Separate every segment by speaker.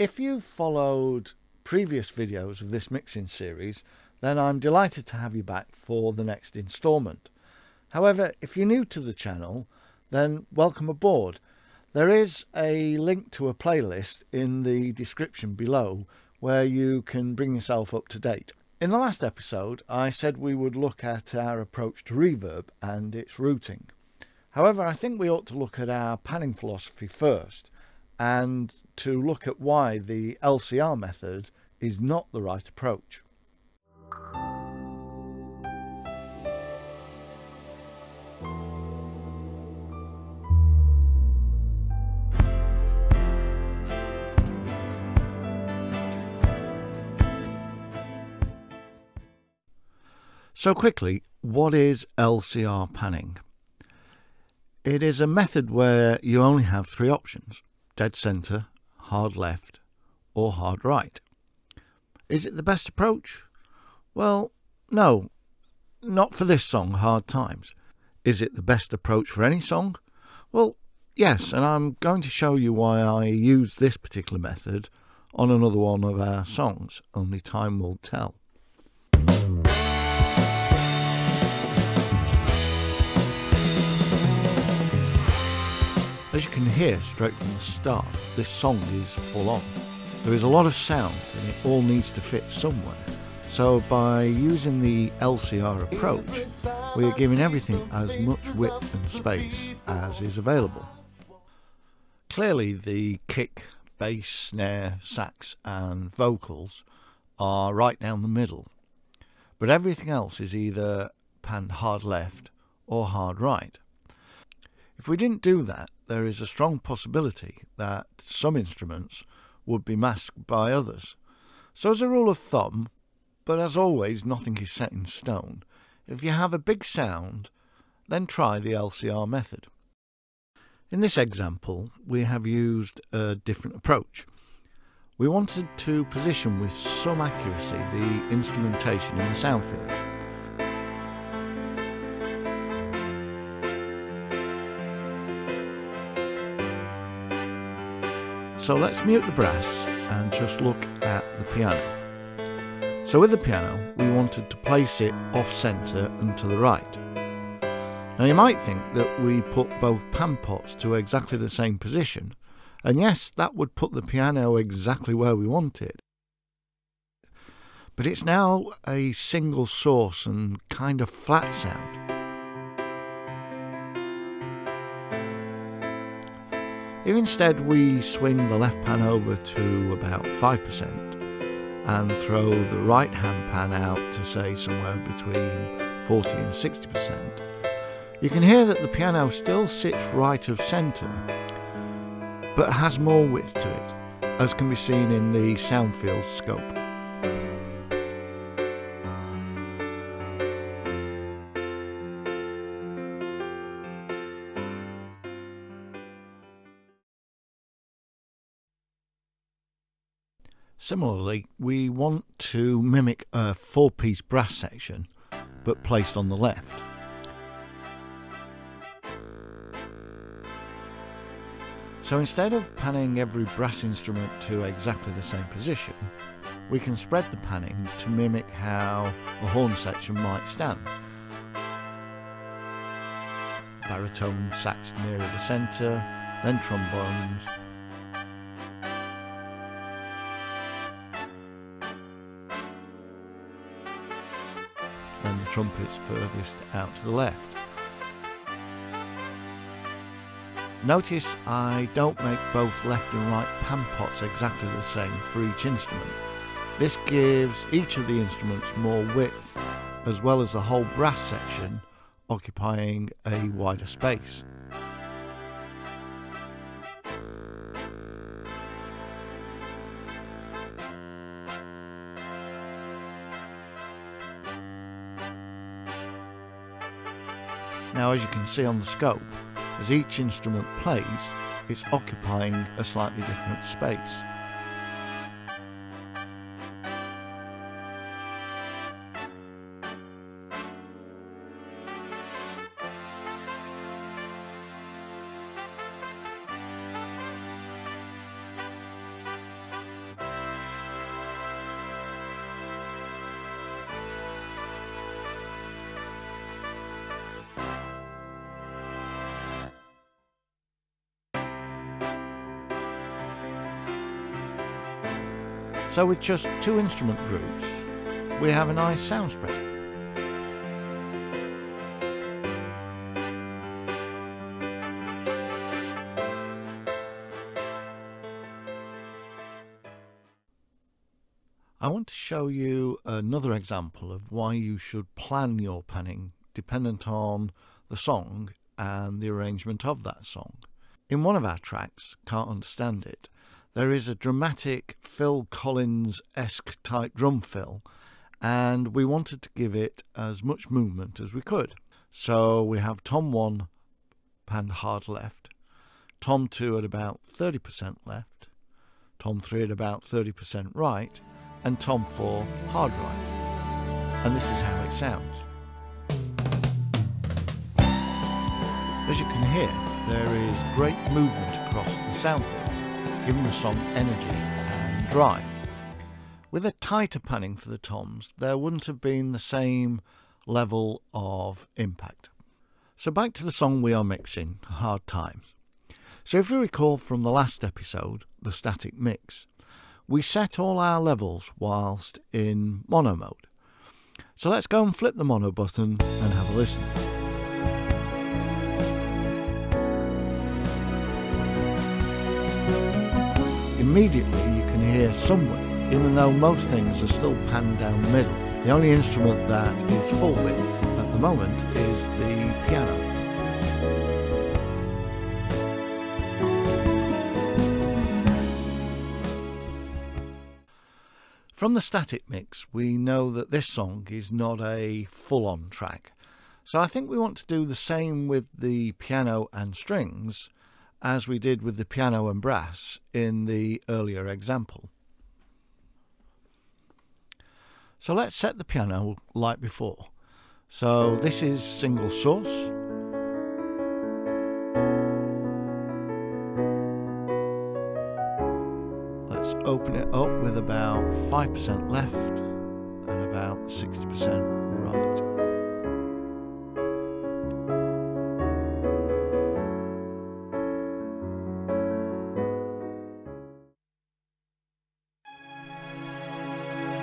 Speaker 1: If you've followed previous videos of this mixing series, then I'm delighted to have you back for the next instalment. However, if you're new to the channel, then welcome aboard. There is a link to a playlist in the description below where you can bring yourself up to date. In the last episode, I said we would look at our approach to reverb and its routing. However, I think we ought to look at our panning philosophy first, and to look at why the LCR method is not the right approach. So quickly, what is LCR panning? It is a method where you only have three options: dead centre, hard left, or hard right. Is it the best approach? Well, no, not for this song, Hard Times. Is it the best approach for any song? Well, yes, and I'm going to show you why I use this particular method on another one of our songs. Only time will tell. As you can hear straight from the start, this song is full on. There is a lot of sound and it all needs to fit somewhere. So by using the LCR approach, we are giving everything as much width and space as is available. Clearly the kick, bass, snare, sax and vocals are right down the middle, but everything else is either panned hard left or hard right. If we didn't do that, there is a strong possibility that some instruments would be masked by others. So as a rule of thumb, but as always nothing is set in stone, if you have a big sound, then try the LCR method. In this example, we have used a different approach. We wanted to position with some accuracy the instrumentation in the sound field. So let's mute the brass and just look at the piano. So with the piano, we wanted to place it off centre and to the right. Now you might think that we put both pan pots to exactly the same position, and yes, that would put the piano exactly where we want it. But it's now a single source and kind of flat sound. If instead we swing the left pan over to about 5% and throw the right hand pan out to say somewhere between 40 and 60%, you can hear that the piano still sits right of centre, but has more width to it, as can be seen in the sound field scope. Similarly, we want to mimic a four-piece brass section, but placed on the left. So instead of panning every brass instrument to exactly the same position, we can spread the panning to mimic how a horn section might stand. Baritone, sax nearer the centre, then trombones, then the trumpets furthest out to the left. Notice I don't make both left and right pan pots exactly the same for each instrument. This gives each of the instruments more width, as well as the whole brass section occupying a wider space. Now, as you can see on the scope, as each instrument plays, it's occupying a slightly different space. So with just 2 instrument groups, we have a nice sound spread. I want to show you another example of why you should plan your panning dependent on the song and the arrangement of that song. In one of our tracks, Can't Understand It, there is a dramatic Phil Collins-esque type drum fill, and we wanted to give it as much movement as we could. So we have Tom 1 panned hard left, Tom 2 at about 30% left, Tom 3 at about 30% right, and Tom 4 hard right. And this is how it sounds. As you can hear, there is great movement across the sound field, giving the song energy and drive. With a tighter panning for the toms, there wouldn't have been the same level of impact. So back to the song we are mixing, Hard Times. So if you recall from the last episode, the static mix, we set all our levels whilst in mono mode. So let's go and flip the mono button and have a listen. Immediately you can hear some width, even though most things are still panned down the middle. The only instrument that is full width at the moment is the piano. From the static mix, we know that this song is not a full-on track. So I think we want to do the same with the piano and strings as we did with the piano and brass in the earlier example. So let's set the piano like before. So this is single source. Let's open it up with about 5% left and about 60% right.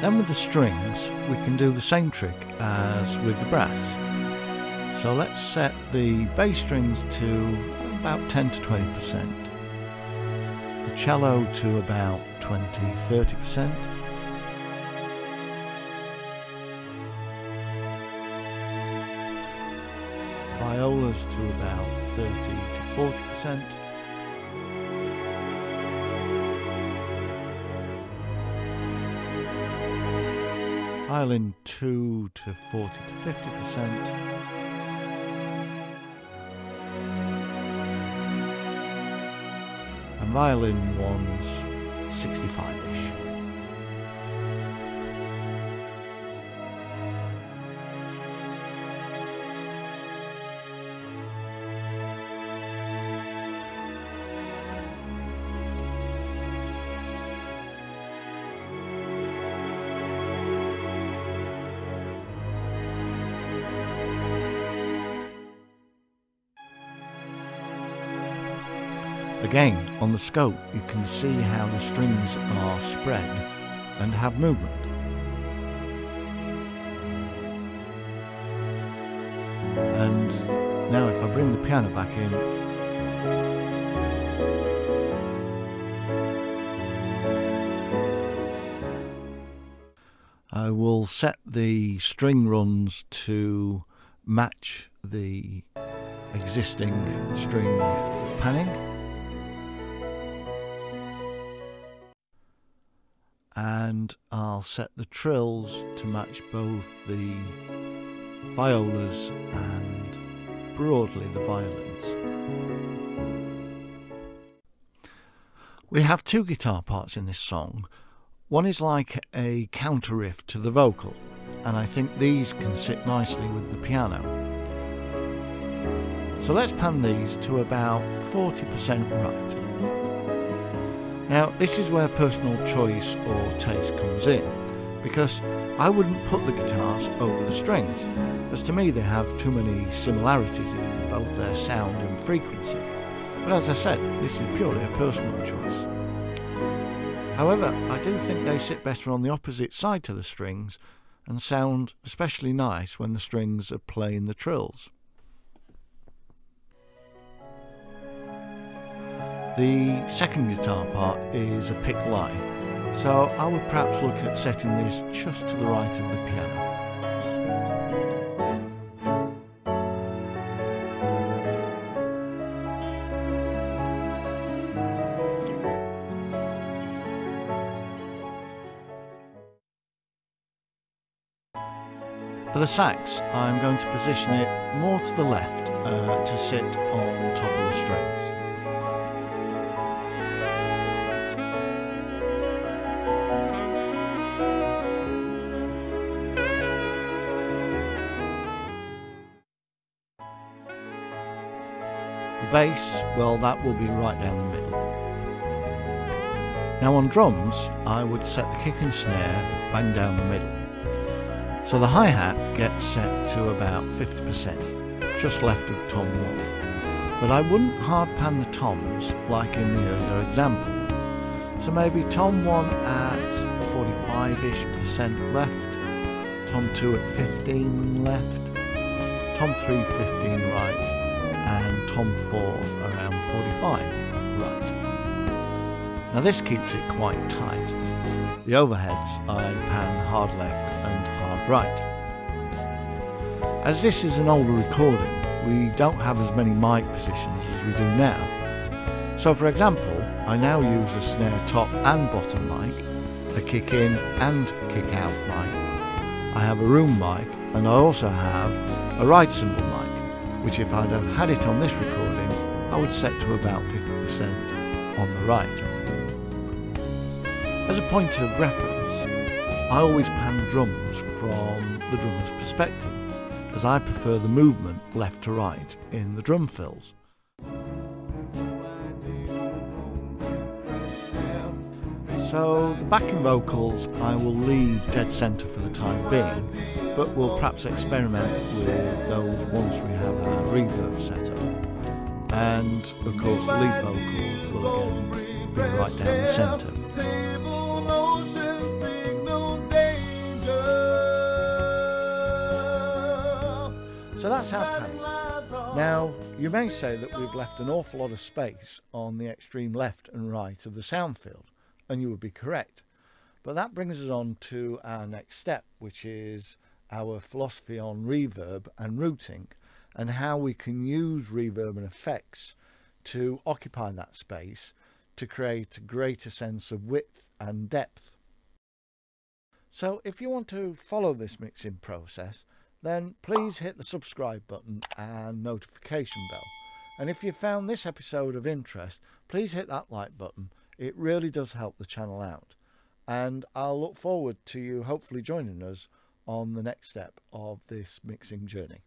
Speaker 1: Then with the strings, we can do the same trick as with the brass. So let's set the bass strings to about 10 to 20%, the cello to about 20–30%, violas to about 30 to 40%, violin 2 to 40 to 50%, and violin 1's 65-ish. Again, on the scope, you can see how the strings are spread and have movement. And now if I bring the piano back in, I will set the string runs to match the existing string panning. And I'll set the trills to match both the violas and broadly the violins. We have 2 guitar parts in this song. One is like a counter riff to the vocal, and I think these can sit nicely with the piano. So let's pan these to about 40% right. Now this is where personal choice or taste comes in, because I wouldn't put the guitars over the strings, as to me they have too many similarities in both their sound and frequency. But as I said, this is purely a personal choice. However, I do think they sit better on the opposite side to the strings and sound especially nice when the strings are playing the trills. The second guitar part is a pick line, so I would perhaps look at setting this just to the right of the piano. For the sax, I'm going to position it more to the left to sit on top of the strings. The bass, well, that will be right down the middle. Now on drums, I would set the kick and snare bang down the middle. So the hi-hat gets set to about 50%, just left of tom 1. But I wouldn't hard pan the toms like in the earlier example. So maybe tom 1 at 45-ish% left, tom 2 at 15 left, tom 3 15 right, and tom 4 around 45 right. Now this keeps it quite tight. The overheads I pan hard left and hard right. As this is an older recording, we don't have as many mic positions as we do now. So for example, I now use a snare top and bottom mic, a kick in and kick out mic. I have a room mic, and I also have a ride cymbal mic, which if I'd have had it on this recording, I would set to about 50% on the right. As a point of reference, I always pan drums from the drummer's perspective, as I prefer the movement left to right in the drum fills. So the backing vocals I will leave dead centre for the time being, but we'll perhaps experiment with those once we have our reverb set up. And of course the lead vocals will again be right down the centre. So that's our panning. Now, you may say that we've left an awful lot of space on the extreme left and right of the sound field, and you would be correct. But that brings us on to our next step, which is our philosophy on reverb and routing, and how we can use reverb and effects to occupy that space to create a greater sense of width and depth. So if you want to follow this mixing process, then please hit the subscribe button and notification bell. And if you found this episode of interest, please hit that like button. It really does help the channel out. And I'll look forward to you hopefully joining us on the next step of this mixing journey.